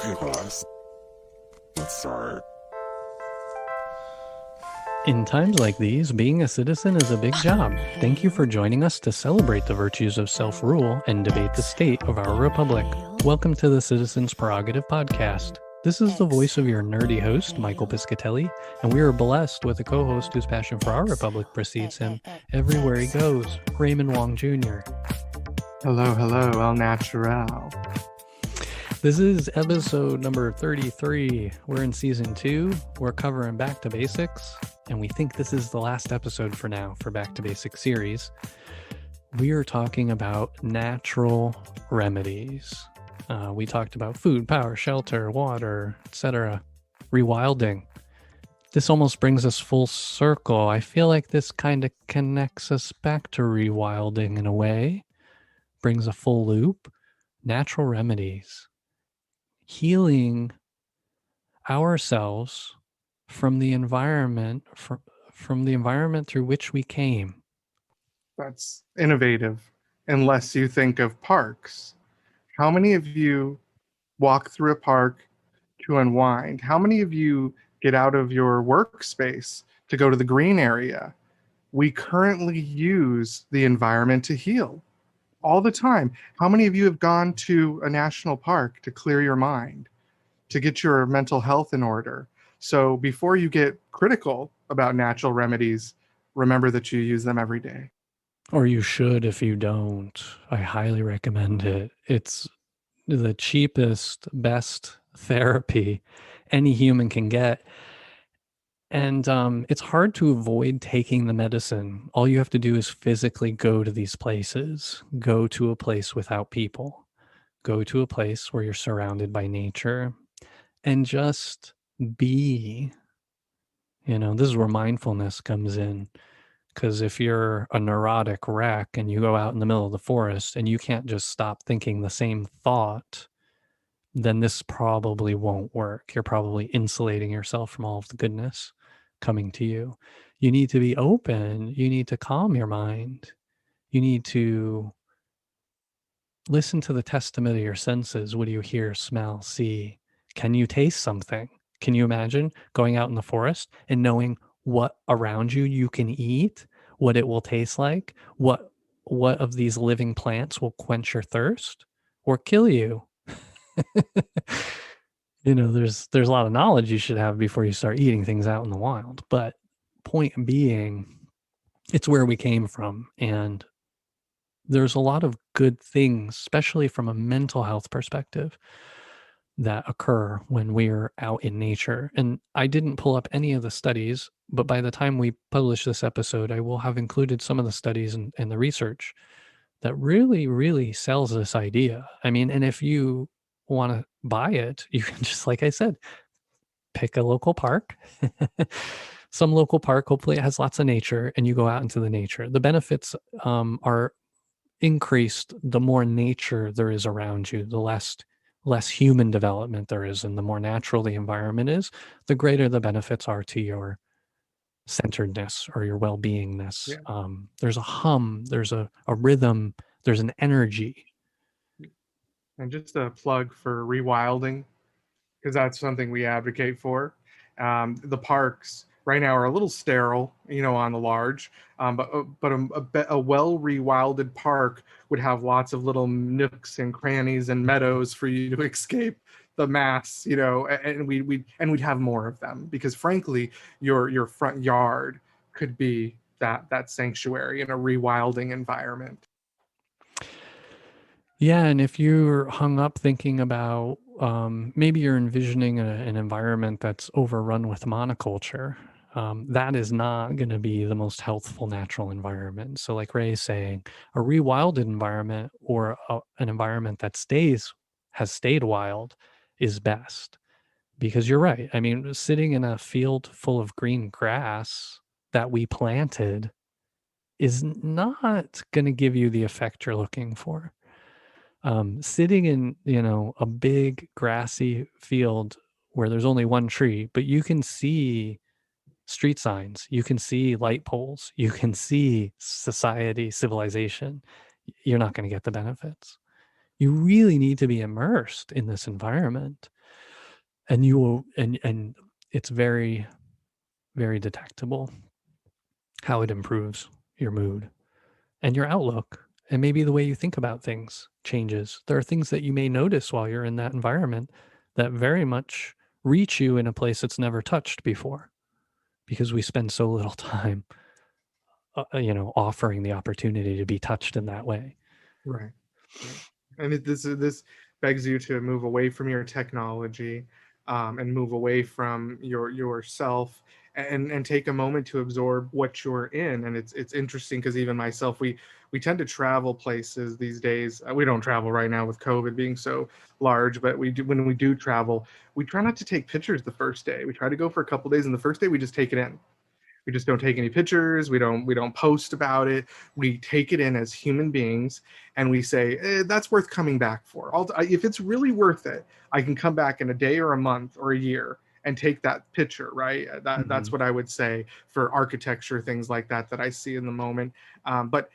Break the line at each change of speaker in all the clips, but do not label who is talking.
Hey guys, let's start.
In times like these, being a citizen is a big job. Thank you for joining us to celebrate the virtues of self-rule and debate the state of our republic. Welcome to the Citizens Prerogative Podcast. This is the voice of your nerdy host, Michael Piscatelli, and we are blessed with a co-host whose passion for our republic precedes him everywhere he goes, Raymond Wong Jr.
Hello, El Natural.
This is episode number 33. We're in season 2. We're covering Back to Basics, and we think this is the last episode for now for Back to Basics series. We are talking about natural remedies. We talked about food, power, shelter, water, etc. Rewilding. This almost brings us full circle. I feel like this kind of connects us back to rewilding in a way. Brings a full loop. Natural remedies. Healing ourselves from the environment, from the environment through which we came.
That's innovative, unless you think of parks. How many of you walk through a park to unwind? How many of you get out of your workspace to go to the green area? We currently use the environment to heal all the time. How many of you have gone to a national park to clear your mind, to get your mental health in order? So before you get critical about natural remedies, remember that you use them every day.
Or you should if you don't. I highly recommend it. It's the cheapest, best therapy any human can get. And it's hard to avoid taking the medicine. All you have to do is physically go to these places. Go to a place without people. Go to a place where you're surrounded by nature. And just be. This is where mindfulness comes in. Because if you're a neurotic wreck and you go out in the middle of the forest and you can't just stop thinking the same thought, then this probably won't work. You're probably insulating yourself from all of the goodness coming to you. You need to be open. You need to calm your mind. You need to listen to the testament of your senses. What do you hear, smell, see? Can you taste something? Can you imagine going out in the forest and knowing what around you can eat, what it will taste like, what of these living plants will quench your thirst or kill you? There's a lot of knowledge you should have before you start eating things out in the wild. But point being, it's where we came from. And there's a lot of good things, especially from a mental health perspective, that occur when we're out in nature. And I didn't pull up any of the studies, but by the time we publish this episode, I will have included some of the studies and the research that really, really sells this idea. I mean, and if you want to buy it, you can just, like I said, pick a local park. Some local park, hopefully it has lots of nature, and you go out into the nature. The benefits are increased the more nature there is around you, the less human development there is, and the more natural the environment is, the greater the benefits are to your centeredness or your well-beingness.
Yeah.
There's a hum, there's a rhythm, there's an energy.
And just a plug for rewilding, because that's something we advocate for. The parks right now are a little sterile, on the large, but a well rewilded park would have lots of little nooks and crannies and meadows for you to escape the mass, and we'd have more of them, because frankly, your front yard could be that sanctuary in a rewilding environment.
Yeah, and if you're hung up thinking about maybe you're envisioning an environment that's overrun with monoculture, that is not going to be the most healthful natural environment. So like Ray is saying, a rewilded environment or an environment that has stayed wild is best. Because you're right. I mean, sitting in a field full of green grass that we planted is not going to give you the effect you're looking for. Sitting in, a big grassy field where there's only one tree, but you can see street signs, you can see light poles, you can see society, civilization, you're not going to get the benefits. You really need to be immersed in this environment. And you will, and it's very, very detectable how it improves your mood and your outlook. And maybe the way you think about things changes. There are things that you may notice while you're in that environment that very much reach you in a place it's never touched before, because we spend so little time, offering the opportunity to be touched in that way.
Right. Right. And this begs you to move away from your technology, and move away from yourself, and take a moment to absorb what you're in. And it's interesting because even myself, we tend to travel places these days. We don't travel right now with COVID being so large, but we do when we do travel. We try not to take pictures the first day. We try to go for a couple days, and the first day we just take it in. We just don't take any pictures. We don't post about it. We take it in as human beings, and we say, that's worth coming back for. If it's really worth it, I can come back in a day or a month or a year and take that picture, right? That's what I would say for architecture, things like that I see in the moment. But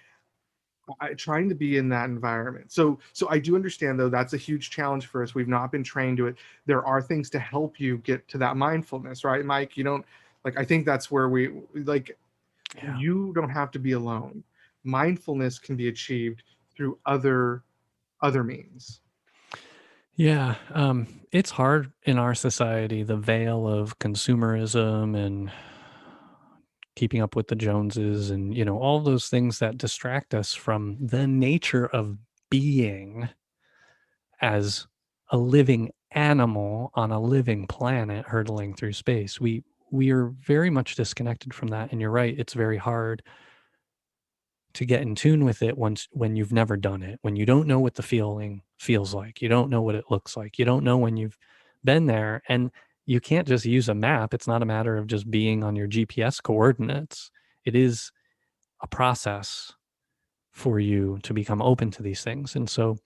trying to be in that environment. So I do understand, though, that's a huge challenge for us. We've not been trained to it. There are things to help you get to that mindfulness, right, Mike? You don't like. I think that's where we like.
Yeah.
You don't have to be alone. Mindfulness can be achieved through other means.
Yeah. It's hard in our society, the veil of consumerism and keeping up with the Joneses and, all those things that distract us from the nature of being as a living animal on a living planet hurtling through space. We are very much disconnected from that. And you're right, it's very hard to get in tune with it when you've never done it, when you don't know what the feeling feels like, you don't know what it looks like, you don't know when you've been there. And you can't just use a map. It's not a matter of just being on your GPS coordinates. It is a process for you to become open to these things. And so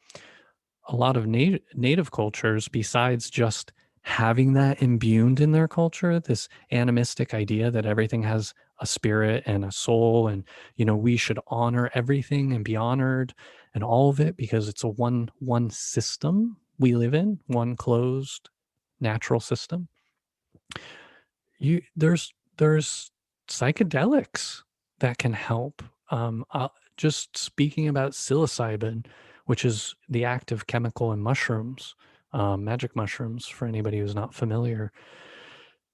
a lot of native cultures, besides just having that imbued in their culture, this animistic idea that everything has a spirit and a soul, and we should honor everything and be honored and all of it because it's a one system we live in, one closed natural system. There's psychedelics that can help. Just speaking about psilocybin, which is the active chemical in mushrooms, magic mushrooms, for anybody who's not familiar.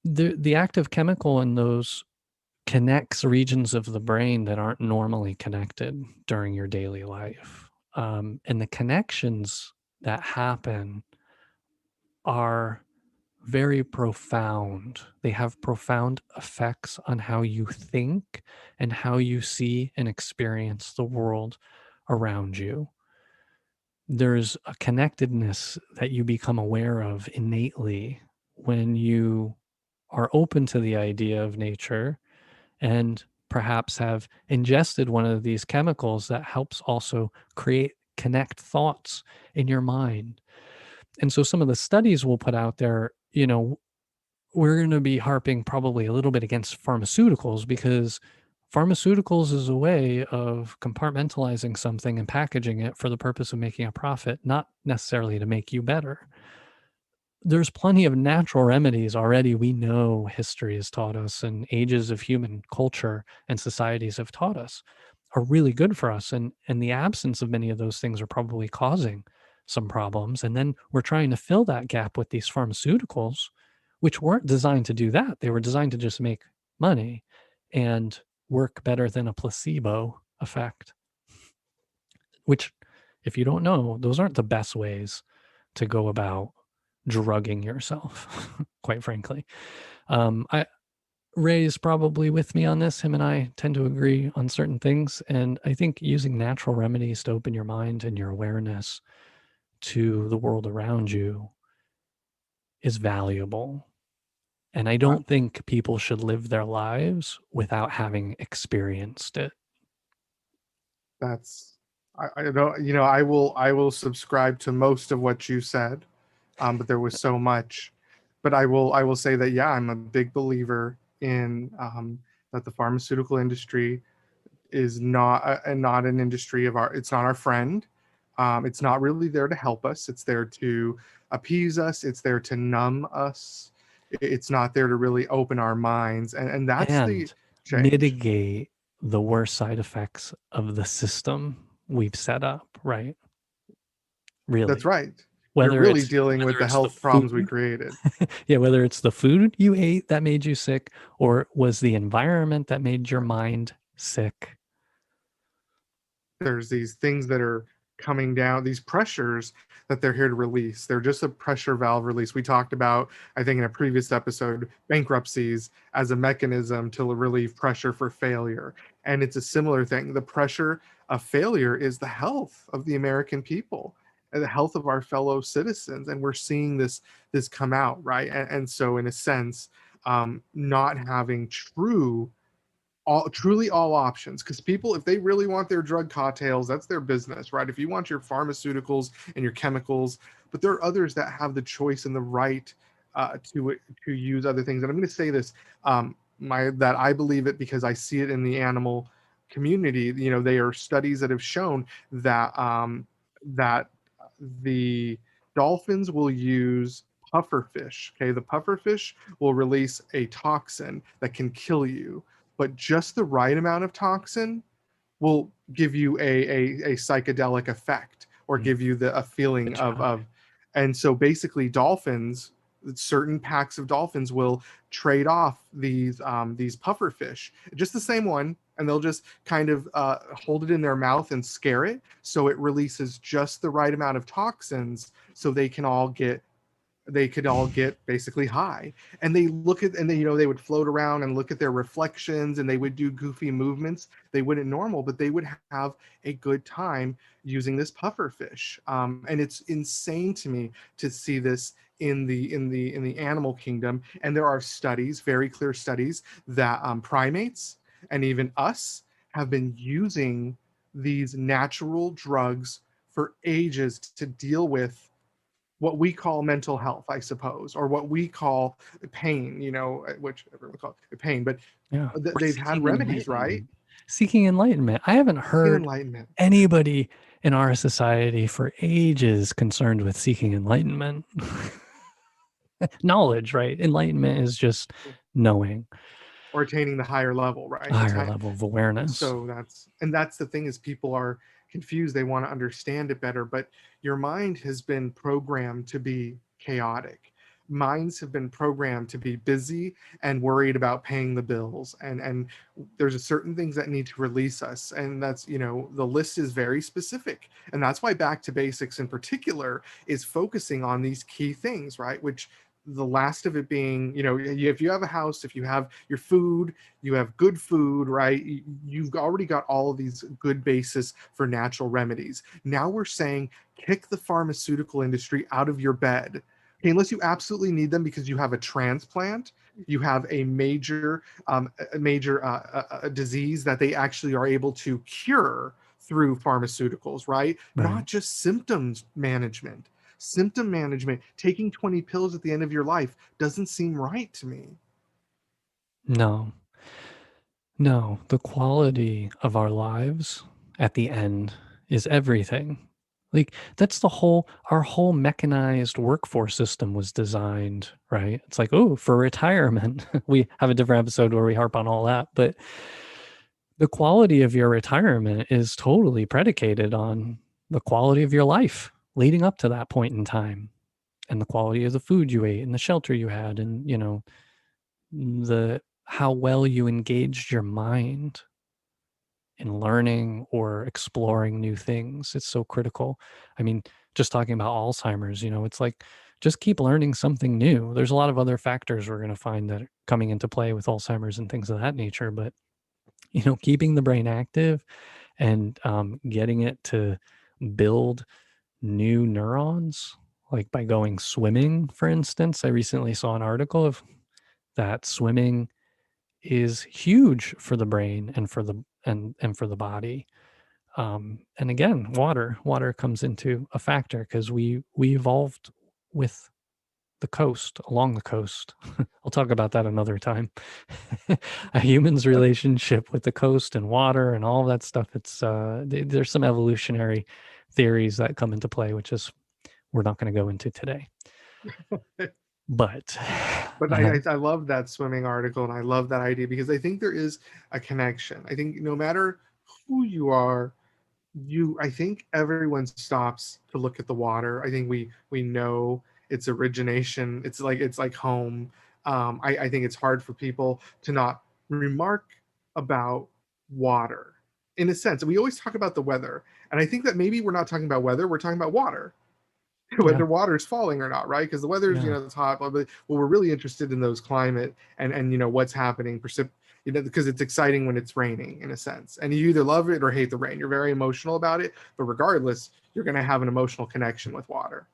The active chemical in those connects regions of the brain that aren't normally connected during your daily life. And the connections that happen are very profound. They have profound effects on how you think and how you see and experience the world around you. There's a connectedness that you become aware of innately when you are open to the idea of nature and perhaps have ingested one of these chemicals that helps also connect thoughts in your mind. And so some of the studies we'll put out there, we're going to be harping probably a little bit against pharmaceuticals, because pharmaceuticals is a way of compartmentalizing something and packaging it for the purpose of making a profit, not necessarily to make you better. There's plenty of natural remedies already. We know history has taught us, and ages of human culture and societies have taught us, are really good for us. And the absence of many of those things are probably causing some problems. And then we're trying to fill that gap with these pharmaceuticals, which weren't designed to do that. They were designed to just make money and work better than a placebo effect, which, if you don't know, those aren't the best ways to go about drugging yourself, quite frankly. Ray's probably with me on this. Him and I tend to agree on certain things. And I think using natural remedies to open your mind and your awareness to the world around you is valuable. And I don't think people should live their lives without having experienced it.
That's I don't I will subscribe to most of what you said, but there was so much. But I will say that, yeah, I'm a big believer in, that the pharmaceutical industry is not an industry of our. It's not our friend. It's not really there to help us. It's there to appease us. It's there to numb us. It's not there to really open our minds. And that's the
And
change.
mitigate the worst side effects of the system we've set up, right?
That's
Really.
right. You're
Whether
really
it's
dealing with
whether
the
it's the
health problems we
food,
created.
yeah, whether it's the food you ate that made you sick, or was the environment that made your mind sick.
There's these things that are coming down, these pressures that they're here to release. They're just a pressure valve release. We talked about, I think in a previous episode, bankruptcies as a mechanism to relieve pressure for failure. And it's a similar thing. The pressure of failure is the health of the American people and the health of our fellow citizens. And we're seeing this come out, right? And so in a sense, not having truly all options, because people, if they really want their drug cocktails, that's their business, right? If you want your pharmaceuticals and your chemicals, but there are others that have the choice and the right to use other things. And I'm going to say this, my that I believe it because I see it in the animal community. You know, there are studies that have shown that the dolphins will use pufferfish. Okay, the pufferfish will release a toxin that can kill you, but just the right amount of toxin will give you a psychedelic effect or give you a feeling
Good
of
try.
and so basically dolphins, certain packs of dolphins will trade off these puffer fish, just the same one, and they'll just kind of hold it in their mouth and scare it so it releases just the right amount of toxins so they could all get basically high. And they look at, and they, you know, they would float around and look at their reflections, and they would do goofy movements they wouldn't normal, but they would have a good time using this puffer fish. And it's insane to me to see this in the animal kingdom. And there are studies, very clear studies, that primates and even us have been using these natural drugs for ages to deal with what we call mental health, I suppose, or what we call pain, you know, which everyone calls it pain, but
Yeah. We're
they've had
seeking
remedies, right?
enlightenment. Seeking enlightenment. I haven't
Seeking
heard
enlightenment.
anybody in our society for ages concerned with seeking enlightenment. Knowledge, right? Enlightenment is just knowing
Or attaining the higher level,
a
right?
higher level of awareness.
So that's the thing, is people are confused. They want to understand it better, but your mind has been programmed to be chaotic. Minds have been programmed to be busy and worried about paying the bills, and there's a certain things that need to release us, and that's, you know, the list is very specific, and that's why back to basics in particular is focusing on these key things, right? Which the last of it being, you know, if you have a house, if you have your food, you have good food, right? You've already got all of these good basis for natural remedies. Now we're saying kick the pharmaceutical industry out of your bed. Okay, unless you absolutely need them because you have a transplant, you have a major disease that they actually are able to cure through pharmaceuticals, right?
Right.
Not just symptoms management. Symptom management, taking 20 pills at the end of your life doesn't seem right to me.
No. No. The quality of our lives at the end is everything. Like that's our whole mechanized workforce system was designed, right? It's like, oh, for retirement. We have a different episode where we harp on all that, but the quality of your retirement is totally predicated on the quality of your life leading up to that point in time, and the quality of the food you ate and the shelter you had, and you know, the how well you engaged your mind in learning or exploring new things. It's so critical. I mean, just talking about Alzheimer's, you know, it's like just keep learning something new. There's a lot of other factors we're going to find that are coming into play with Alzheimer's and things of that nature, but you know, keeping the brain active and getting it to build new neurons, like by going swimming, for instance. I recently saw an article of that swimming is huge for the brain and for the and for the body. And again, water comes into a factor because we evolved with the coast, along the coast. I'll talk about that another time. A human's relationship with the coast and water and all that stuff. It's there's some evolutionary theories that come into play, which is we're not going to go into today. But
I love that swimming article, and I love that idea because I think there is a connection. I think no matter who you are, I think everyone stops to look at the water. I think we know its origination. It's like home. I think it's hard for people to not remark about water in a sense. We always talk about the weather, and I think that maybe we're not talking about weather. We're talking about water. Whether water's falling or not, right? Because the weather's, it's hot, but well, we're really interested in those climate and what's happening, because it's exciting when it's raining in a sense. And you either love it or hate the rain. You're very emotional about it, but regardless, you're going to have an emotional connection with water.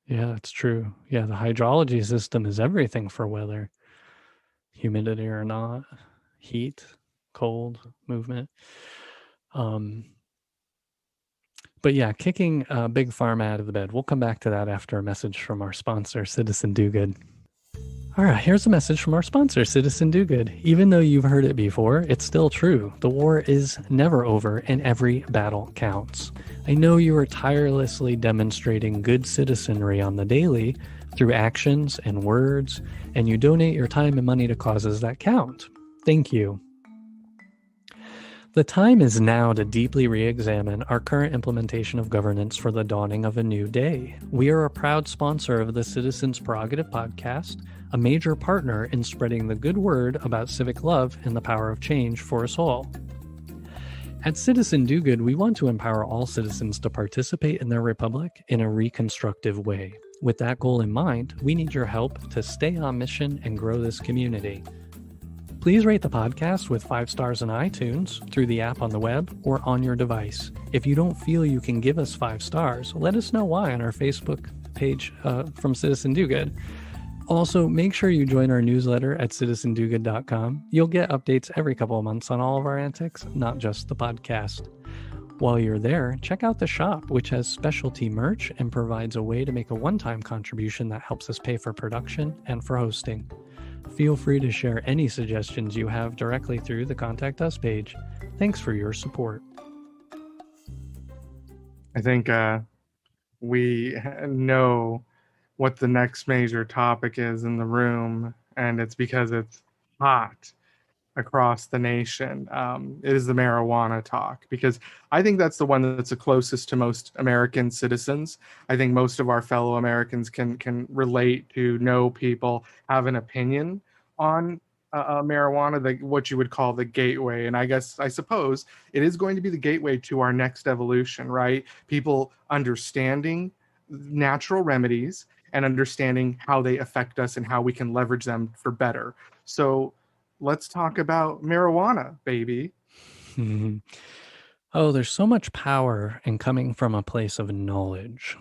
Yeah, it's true. Yeah, the hydrology system is everything for weather, humidity or not, heat, cold, movement. But yeah, kicking Big Pharma out of the bed. We'll come back to that after a message from our sponsor, Citizen Do Good. All right, here's a message from our sponsor, Citizen Do Good. Even though you've heard it before, it's still true. The war is never over and every battle counts. I know you are tirelessly demonstrating good citizenry on the daily through actions and words, and you donate your time and money to causes that count. Thank you. The time is now to deeply re-examine our current implementation of governance for the dawning of a new day. We are a proud sponsor of the Citizens Prerogative podcast, a major partner in spreading the good word about civic love and the power of change for us all. At Citizen Do Good, we want to empower all citizens to participate in their republic in a reconstructive way. With that goal in mind, we need your help to stay on mission and grow this community. Please rate the podcast with 5 stars in iTunes, through the app on the web, or on your device. If you don't feel you can give us 5 stars, let us know why on our Facebook page from Citizen Do Good. Also, make sure you join our newsletter at citizendogood.com. You'll get updates every couple of months on all of our antics, not just the podcast. While you're there, check out the shop, which has specialty merch and provides a way to make a one-time contribution that helps us pay for production and for hosting. Feel free to share any suggestions you have directly through the Contact Us page. Thanks for your support.
I think we know what the next major topic is in the room, and it's because it's hot across the nation. It is the marijuana talk, because I think that's the one that's the closest to most American citizens. I think most of our fellow Americans can relate to, know people, have an opinion on marijuana, what you would call the gateway. And I suppose it is going to be the gateway to our next evolution, right? People understanding natural remedies and understanding how they affect us and how we can leverage them for better. So let's talk about marijuana, baby.
Mm-hmm. Oh, there's so much power in coming from a place of knowledge.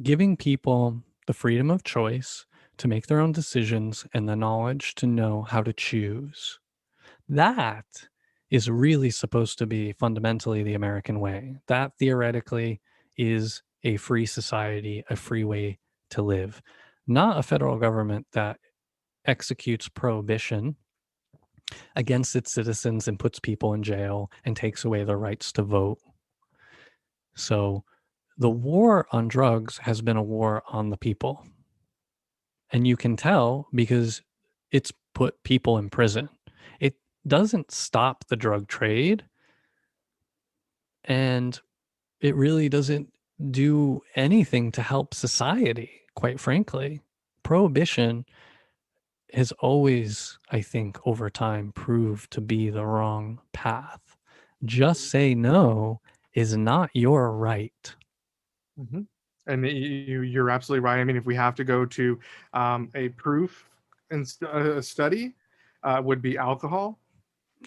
Giving people the freedom of choice to make their own decisions and the knowledge to know how to choose. That is really supposed to be fundamentally the American way. That theoretically is a free society, a free way to live, not a federal government that executes prohibition against its citizens and puts people in jail and takes away their rights to vote. So the war on drugs has been a war on the people. And you can tell because it's put people in prison. It doesn't stop the drug trade. And it really doesn't do anything to help society, quite frankly. Prohibition has always, I think, over time proved to be the wrong path. Just say no is not your right.
Mm-hmm. And you're absolutely right. I mean, if we have to go to a proof and a study, would be alcohol,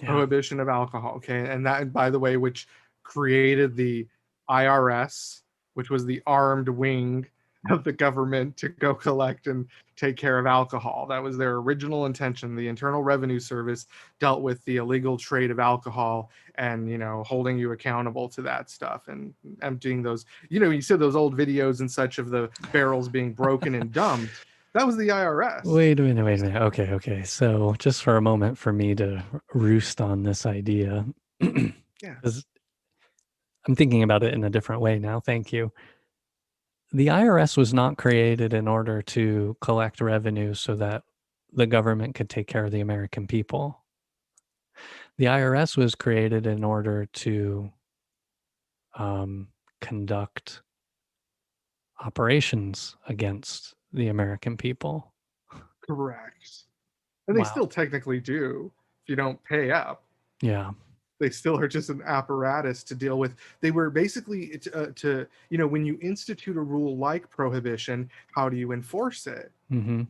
prohibition of alcohol. Okay, and that, by the way, which created the IRS, which was the armed wing of the government to go collect and take care of alcohol. That was their original intention. The Internal Revenue Service dealt with the illegal trade of alcohol and, holding you accountable to that stuff and emptying those, you said those old videos and such of the barrels being broken and dumped. That was the IRS.
Wait a minute. Okay. So just for a moment for me to roost on this idea.
Yeah.
I'm thinking about it in a different way now. Thank you. The IRS was not created in order to collect revenue so that the government could take care of the American people. The IRS was created in order to conduct operations against the American people.
Correct. And they
Wow.
still technically do if you don't pay up.
Yeah.
They still are just an apparatus to deal with. They were basically to when you institute a rule like prohibition, how do you enforce it?
Mm-hmm.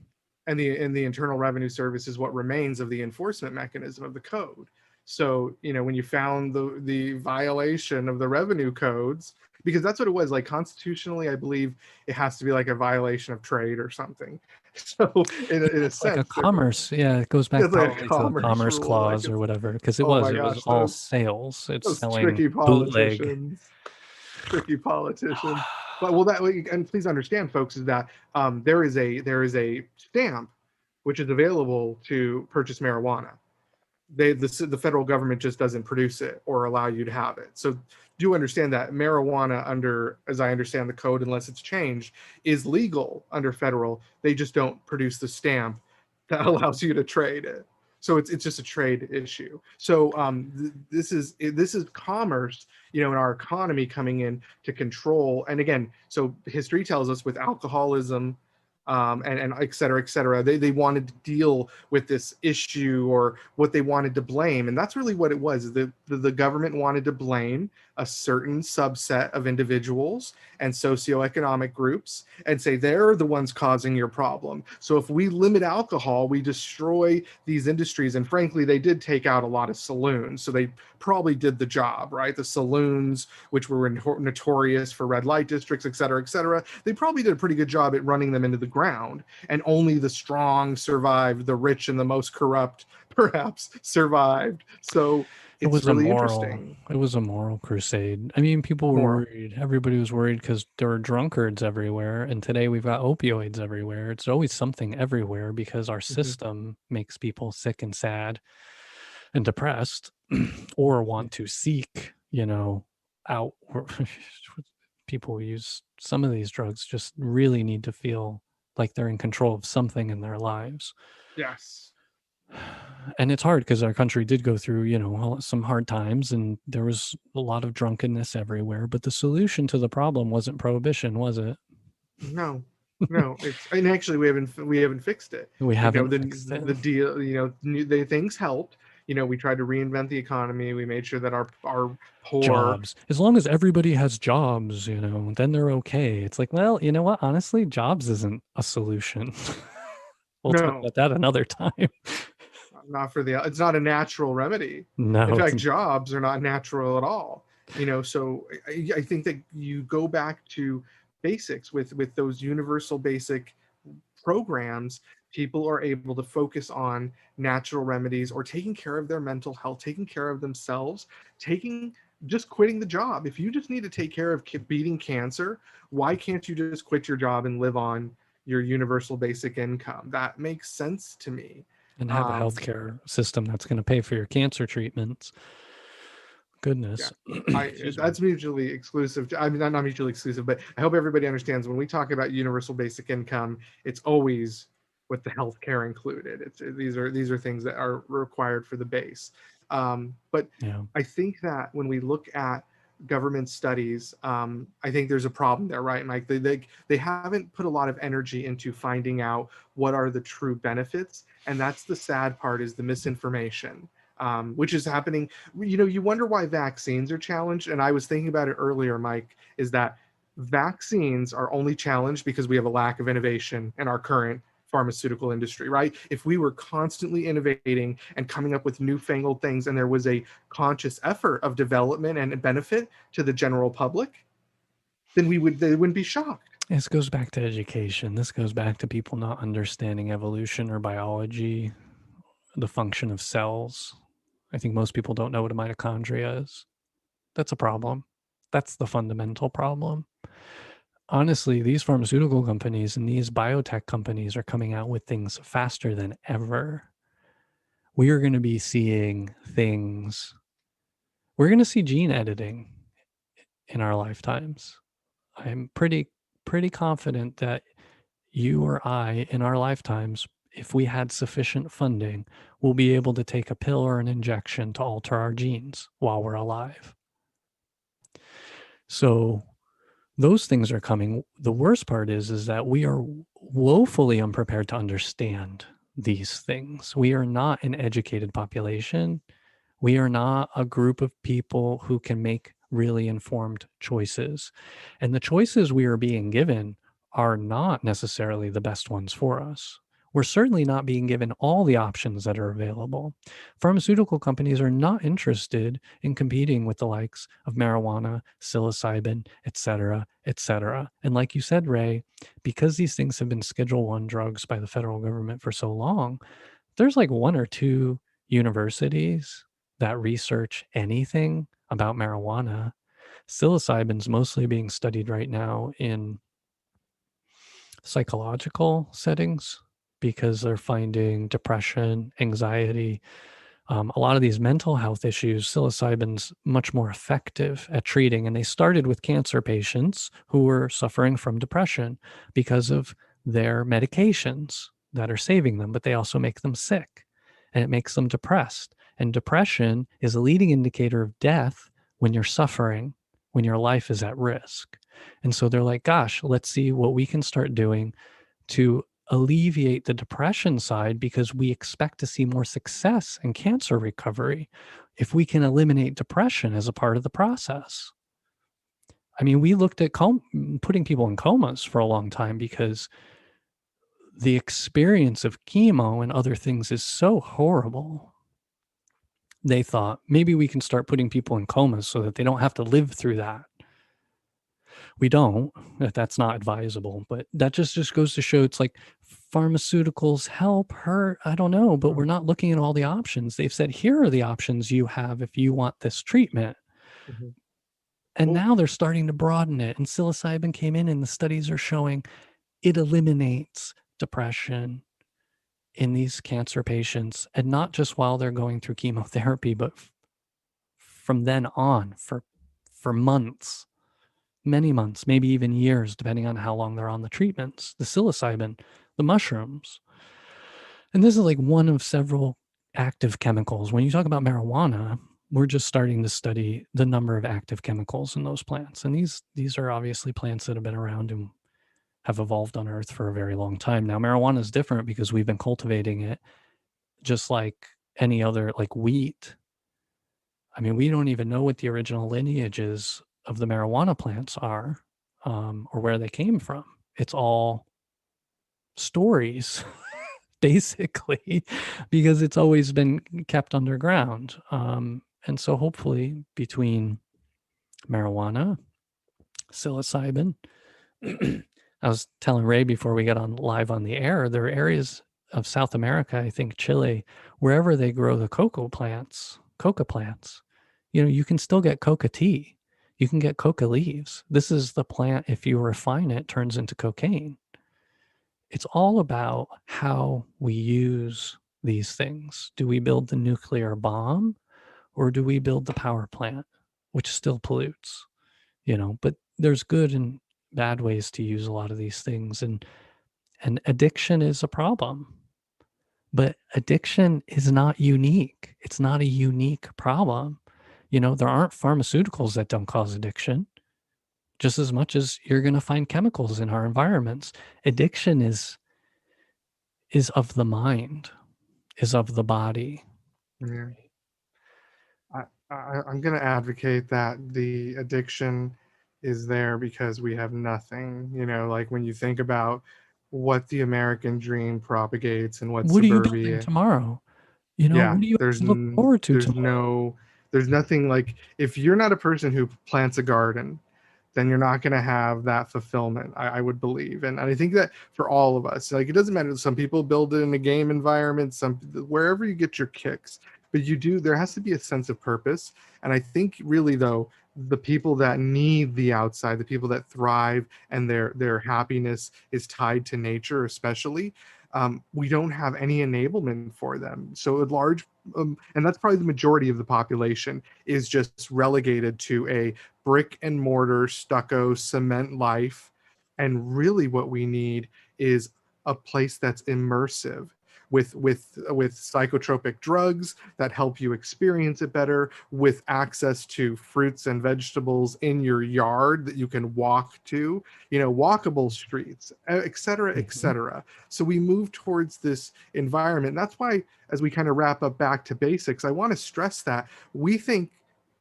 And the Internal Revenue Service is what remains of the enforcement mechanism of the code. So when you found the violation of the revenue codes, because that's what it was, like constitutionally, I believe it has to be like a violation of trade or something. So in a
It's like a
sense,
commerce. Yeah, it goes back
it's like a
probably to the
commerce
Commerce
rule. Like
Clause or
it's,
whatever, because it
oh
was
my
it was
gosh,
all sales. It's
those
selling
tricky
bootleg.
politicians. Tricky politicians. But well, that and please understand, folks, is that there is a stamp which is available to purchase marijuana. The federal government just doesn't produce it or allow you to have it. So do understand that marijuana, under, as I understand the code, unless it's changed, is legal under federal. They just don't produce the stamp that allows you to trade it. So it's just a trade issue. So this is commerce, in our economy coming in to control. And again, so history tells us with alcoholism, and et cetera, they wanted to deal with this issue, or what they wanted to blame. And that's really what it was. The government wanted to blame a certain subset of individuals and socioeconomic groups and say they're the ones causing your problem. So if we limit alcohol, we destroy these industries. And frankly, they did take out a lot of saloons. So they probably did the job, right? The saloons, which were notorious for red light districts, et cetera, they probably did a pretty good job at running them into the ground. And only the strong survived. The rich and the most corrupt perhaps survived. So it's really interesting.
It was a moral crusade. I mean, people were worried. Everybody was worried because there were drunkards everywhere. And today we've got opioids everywhere. It's always something everywhere because our system makes people sick and sad and depressed or want to seek, out. People who use some of these drugs just really need to feel like they're in control of something in their lives.
Yes.
And it's hard because our country did go through, some hard times, and there was a lot of drunkenness everywhere. But the solution to the problem wasn't prohibition, was it?
No. And actually we haven't fixed it.
We haven't fixed it.
The deal, the things helped. We tried to reinvent the economy. We made sure that our poor
jobs, as long as everybody has jobs, then they're okay. It's like, well, you know what? Honestly, jobs isn't a solution. We'll talk about that another time.
It's not a natural remedy.
No.
In fact, jobs are not natural at all. So I think that you go back to basics with those universal basic programs. People are able to focus on natural remedies, or taking care of their mental health, taking care of themselves, just quitting the job. If you just need to take care of beating cancer, why can't you just quit your job and live on your universal basic income? That makes sense to me.
And have a healthcare system that's going to pay for your cancer treatments. Goodness.
Yeah. That's mutually exclusive. I mean, not mutually exclusive, but I hope everybody understands when we talk about universal basic income, it's always with the healthcare included. These are things that are required for the base. But yeah. I think that when we look at government studies, I think there's a problem there, right, Mike? They haven't put a lot of energy into finding out what are the true benefits, and that's the sad part, is the misinformation, which is happening. You wonder why vaccines are challenged, and I was thinking about it earlier, Mike, is that vaccines are only challenged because we have a lack of innovation in our current pharmaceutical industry, right? If we were constantly innovating and coming up with newfangled things, and there was a conscious effort of development and benefit to the general public, then they wouldn't be shocked.
This goes back to education. This goes back to people not understanding evolution or biology, the function of cells. I think most people don't know what a mitochondria is. That's a problem. That's the fundamental problem. Honestly, these pharmaceutical companies and these biotech companies are coming out with things faster than ever. We are going to be seeing things. We're going to see gene editing in our lifetimes. I'm pretty confident that you or I in our lifetimes, if we had sufficient funding, will be able to take a pill or an injection to alter our genes while we're alive. So those things are coming. The worst part is that we are woefully unprepared to understand these things. We are not an educated population. We are not a group of people who can make really informed choices. And the choices we are being given are not necessarily the best ones for us. We're certainly not being given all the options that are available. Pharmaceutical companies are not interested in competing with the likes of marijuana, psilocybin, et cetera, et cetera. And like you said, Ray, because these things have been Schedule 1 drugs by the federal government for so long, there's like one or two universities that research anything about marijuana. Psilocybin's mostly being studied right now in psychological settings because they're finding depression, anxiety, a lot of these mental health issues. Psilocybin's much more effective at treating. And they started with cancer patients who were suffering from depression because of their medications that are saving them, but they also make them sick and it makes them depressed. And depression is a leading indicator of death when you're suffering, when your life is at risk. And so they're like, gosh, let's see what we can start doing to alleviate the depression side, because we expect to see more success in cancer recovery if we can eliminate depression as a part of the process. I mean, we looked at putting people in comas for a long time because the experience of chemo and other things is so horrible. They thought maybe we can start putting people in comas so that they don't have to live through that. We don't. That's not advisable, but that just goes to show it's like pharmaceuticals help, hurt, I don't know, but we're not looking at all the options. They've said, here are the options you have if you want this treatment.
Mm-hmm.
And now they're starting to broaden it. And psilocybin came in and the studies are showing it eliminates depression in these cancer patients, and not just while they're going through chemotherapy, but from then on for months. Many months, maybe even years, depending on how long they're on the treatments, the psilocybin, the mushrooms. And this is like one of several active chemicals. When you talk about marijuana, we're just starting to study the number of active chemicals in those plants. And these are obviously plants that have been around and have evolved on Earth for a very long time. Now, marijuana is different because we've been cultivating it just like any other, like wheat. I mean, we don't even know what the original lineages of the marijuana plants are, or where they came from. It's all stories, basically, because it's always been kept underground. And so hopefully between marijuana, psilocybin, I was telling Ray before we got on live on the air, there are areas of South America, I think Chile, wherever they grow the coca plants, you can still get coca tea. You can get coca leaves. This is the plant, if you refine it, turns into cocaine. It's all about how we use these things. Do we build the nuclear bomb or do we build the power plant, which still pollutes? But there's good and bad ways to use a lot of these things. And addiction is a problem. But addiction is not unique. It's not a unique problem. There aren't pharmaceuticals that don't cause addiction, just as much as you're going to find chemicals in our environments. Addiction is of the mind, is of the body.
Yeah. I'm going to advocate that the addiction is there because we have nothing. Like when you think about what the American dream propagates and what
What are you building
suburbia.
tomorrow?
Yeah,
What do you have to look forward to tomorrow?
there's nothing like, if you're not a person who plants a garden, then you're not going to have that fulfillment, I would believe. And I think that for all of us, like, it doesn't matter. Some people build it in a game environment, wherever you get your kicks, but there has to be a sense of purpose. And I think really though, the people that need the outside, the people that thrive and their happiness is tied to nature, especially, we don't have any enablement for them. So a large, and that's probably the majority of the population, is just relegated to a brick and mortar stucco cement life. And really what we need is a place that's immersive with psychotropic drugs that help you experience it better, with access to fruits and vegetables in your yard that you can walk to, walkable streets, et cetera, et cetera. So we move towards this environment. That's why, as we kind of wrap up back to basics, I want to stress that we think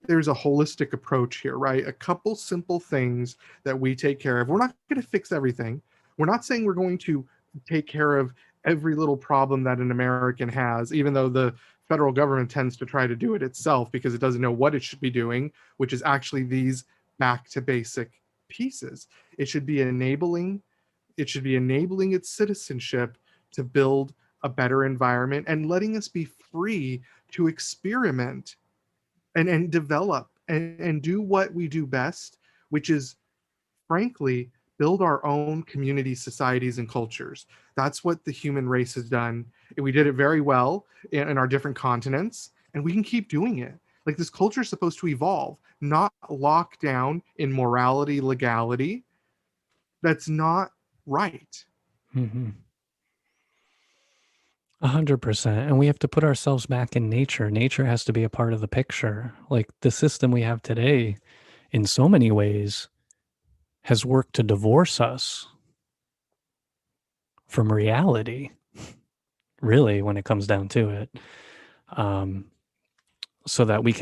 there's a holistic approach here, right? A couple simple things that we take care of. We're not going to fix everything. We're not saying we're going to take care of every little problem that an American has, even though the federal government tends to try to do it itself because it doesn't know what it should be doing, which is actually these back to basic pieces. It should be enabling its citizenship to build a better environment and letting us be free to experiment and develop and do what we do best, which is, frankly, build our own community societies and cultures. That's what the human race has done. And we did it very well in our different continents, and we can keep doing it. Like, this culture is supposed to evolve, not lock down in morality, legality. That's not right.
100%. And we have to put ourselves back in nature. Nature has to be a part of the picture. Like, the system we have today, in so many ways, has worked to divorce us from reality, really, when it comes down to it. So that we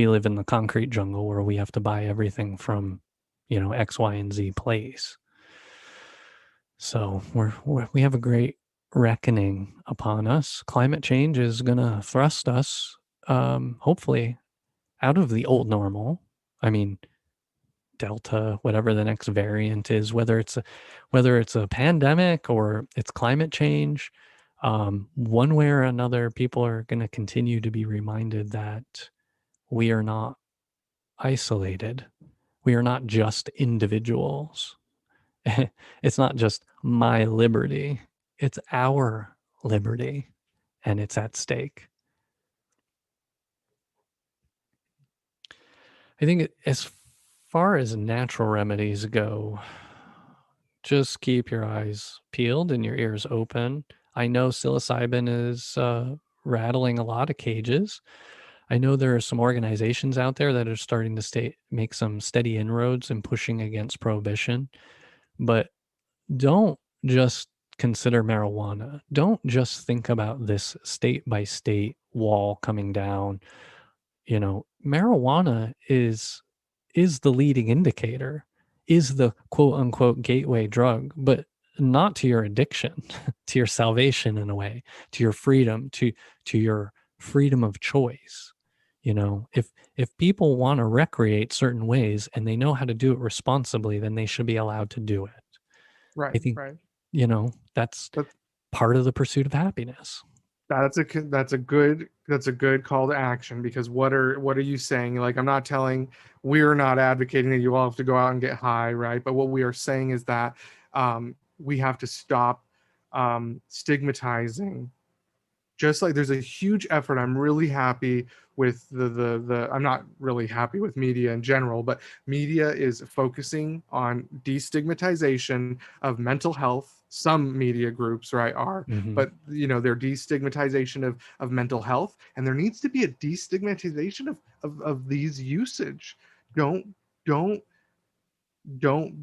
live in the concrete jungle where we have to buy everything from, X, Y, and Z place. So we have a great reckoning upon us. Climate change is going to thrust us, hopefully, out of the old normal. I mean, Delta, whatever the next variant is, whether it's a pandemic or it's climate change, one way or another, people are going to continue to be reminded that we are not isolated. We are not just individuals. It's not just my liberty. It's our liberty, and it's at stake. I think as far as natural remedies go, just keep your eyes peeled and your ears open. I know psilocybin is rattling a lot of cages. I know there are some organizations out there that are starting to make some steady inroads in pushing against prohibition. But don't just consider marijuana. Don't just think about this state by state wall coming down. Marijuana is the leading indicator, is the quote unquote gateway drug, but not to your addiction, to your salvation in a way, to your freedom, to your freedom of choice. If people want to recreate certain ways and they know how to do it responsibly, then they should be allowed to do it.
Right.
I think,
right.
That's part of the pursuit of happiness.
That's a good call to action, because what are you saying? Like, we're not advocating that you all have to go out and get high, right? But what we are saying is that we have to stop stigmatizing. Just like there's a huge effort, I'm really happy with the I'm not really happy with media in general, but media is focusing on destigmatization of mental health. Some media groups, right, are, but they're destigmatization of mental health, and there needs to be a destigmatization of these usage. Don't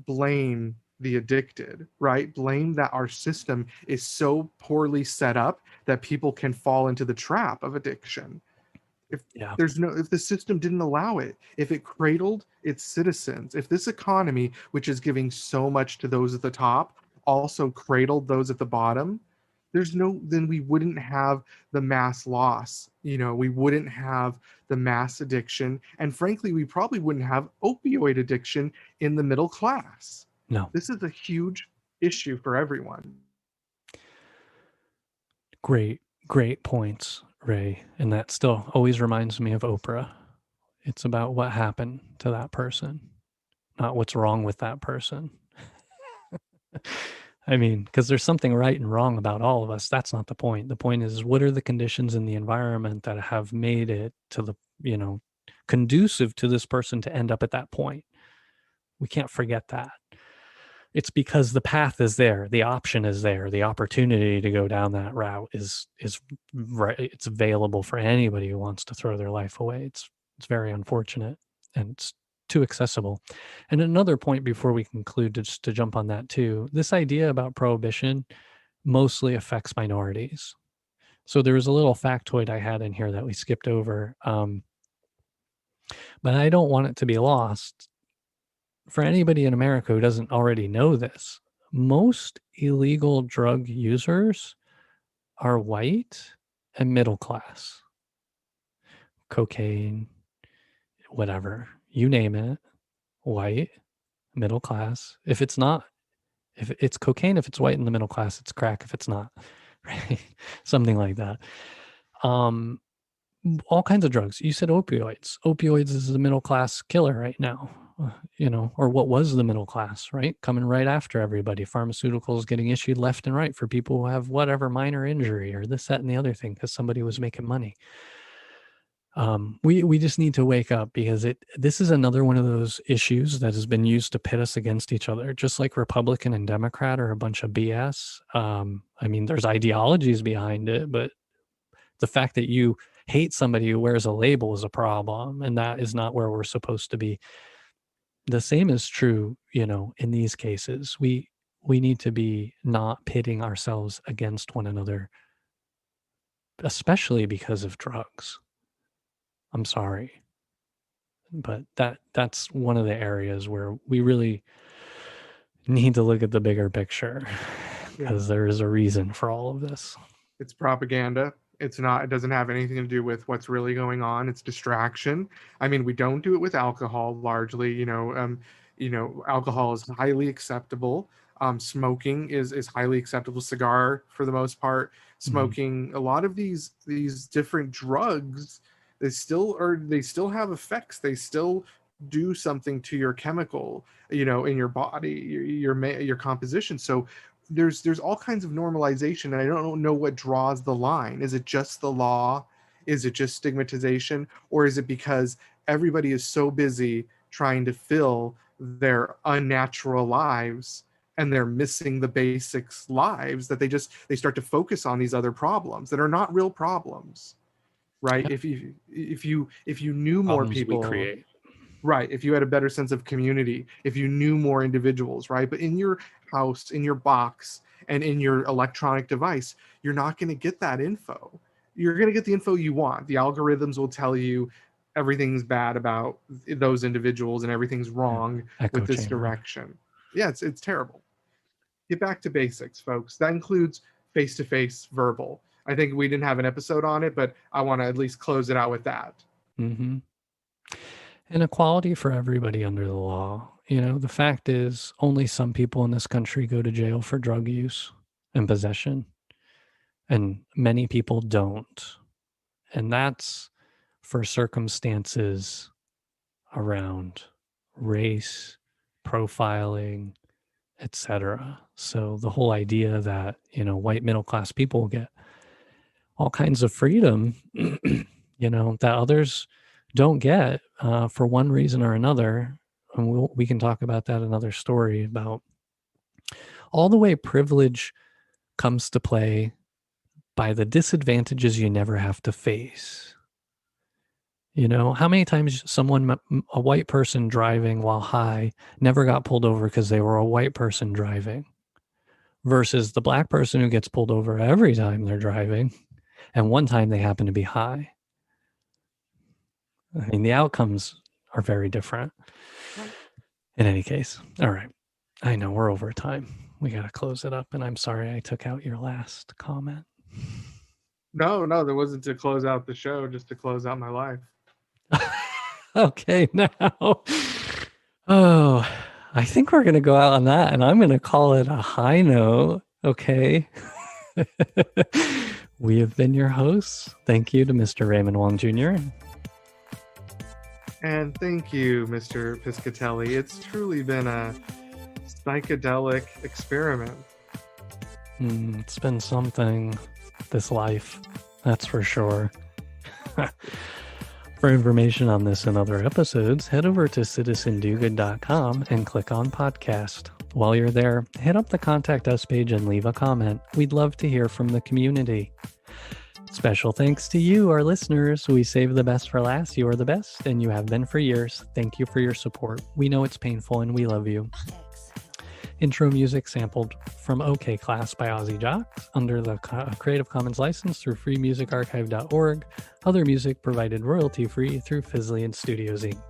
blame the addicted, right? Blame that our system is so poorly set up that people can fall into the trap of addiction. If the system didn't allow it, if it cradled its citizens, if this economy, which is giving so much to those at the top, also cradled those at the bottom, then we wouldn't have the mass loss. We wouldn't have the mass addiction, and frankly, we probably wouldn't have opioid addiction in the middle class.
No.
This is a huge issue for everyone.
Great points, Ray. And that still always reminds me of Oprah. It's about what happened to that person, not what's wrong with that person. I mean, because there's something right and wrong about all of us. That's not the point. The point is, what are the conditions in the environment that have made it to the, conducive to this person to end up at that point? We can't forget that. It's because the path is there, the option is there, the opportunity to go down that route is right. It's available for anybody who wants to throw their life away. It's very unfortunate, and it's too accessible. And another point before we conclude, just to jump on that too, this idea about prohibition mostly affects minorities. So there was a little factoid I had in here that we skipped over, but I don't want it to be lost. For anybody in America who doesn't already know this, most illegal drug users are white and middle class. Cocaine, whatever, you name it, white, middle class. If it's cocaine, if it's white in the middle class, it's crack if it's not, right? Something like that. All kinds of drugs. You said opioids. Opioids is the middle class killer right now. Or what was the middle class, right? Coming right after everybody. Pharmaceuticals getting issued left and right for people who have whatever minor injury or this, that, and the other thing because somebody was making money. We just need to wake up because this is another one of those issues that has been used to pit us against each other, just like Republican and Democrat are a bunch of BS. I mean, there's ideologies behind it, but the fact that you hate somebody who wears a label is a problem, and that is not where we're supposed to be. The same is true, in these cases. We need to be not pitting ourselves against one another, especially because of drugs. I'm sorry, but that's one of the areas where we really need to look at the bigger picture because there is a reason for all of this.
It's propaganda. It doesn't have anything to do with what's really going on. It's distraction. I mean, we don't do it with alcohol largely. Alcohol is highly acceptable. Smoking is highly acceptable. Cigar, for the most part, smoking. A lot of these different drugs, they still have effects. They still do something to your chemical, in your body, your composition. So there's all kinds of normalization, and I don't know what draws the line. Is it just the law? Is it just stigmatization? Or is it because everybody is so busy trying to fill their unnatural lives and they're missing the basics lives that they start to focus on these other problems that are not real problems, right? Yeah. If you knew more
Problems
people
we create.
Right. If you had a better sense of community, if you knew more individuals, right? But in your house, in your box, and in your electronic device, you're not going to get that info. You're going to get the info you want. The algorithms will tell you everything's bad about those individuals and everything's wrong with this direction. Yeah, it's terrible. Get back to basics, folks. That includes face-to-face verbal. I think we didn't have an episode on it, but I want to at least close it out with that.
Mm-hmm. And equality for everybody under the law. The fact is only some people in this country go to jail for drug use and possession, and many people don't. And that's for circumstances around race, profiling, etc. So the whole idea that, white middle class people get all kinds of freedom, that others don't get for one reason or another. And we can talk about that another story about all the way privilege comes to play by the disadvantages you never have to face. How many times a white person driving while high never got pulled over because they were a white person driving versus the black person who gets pulled over every time they're driving and one time they happen to be high. I mean, the outcomes are very different in any case. All right. I know we're over time. We got to close it up. And I'm sorry I took out your last comment.
No, that wasn't to close out the show, just to close out my life.
Okay, now. Oh, I think we're going to go out on that, and I'm going to call it a high note. Okay. We have been your hosts. Thank you to Mr. Raymond Wong Jr.
And thank you, Mr. Piscatelli. It's truly been a psychedelic experiment.
It's been something, this life, that's for sure. For information on this and other episodes, head over to citizendogood.com and click on podcast. While you're there, hit up the Contact Us page and leave a comment. We'd love to hear from the community. Special thanks to you, our listeners. We save the best for last. You are the best, and you have been for years. Thank you for your support. We know it's painful, and we love you. Intro music sampled from OK Class by Ozzy Jocks under the Creative Commons license through freemusicarchive.org. Other music provided royalty-free through Fizzly and Studios Inc.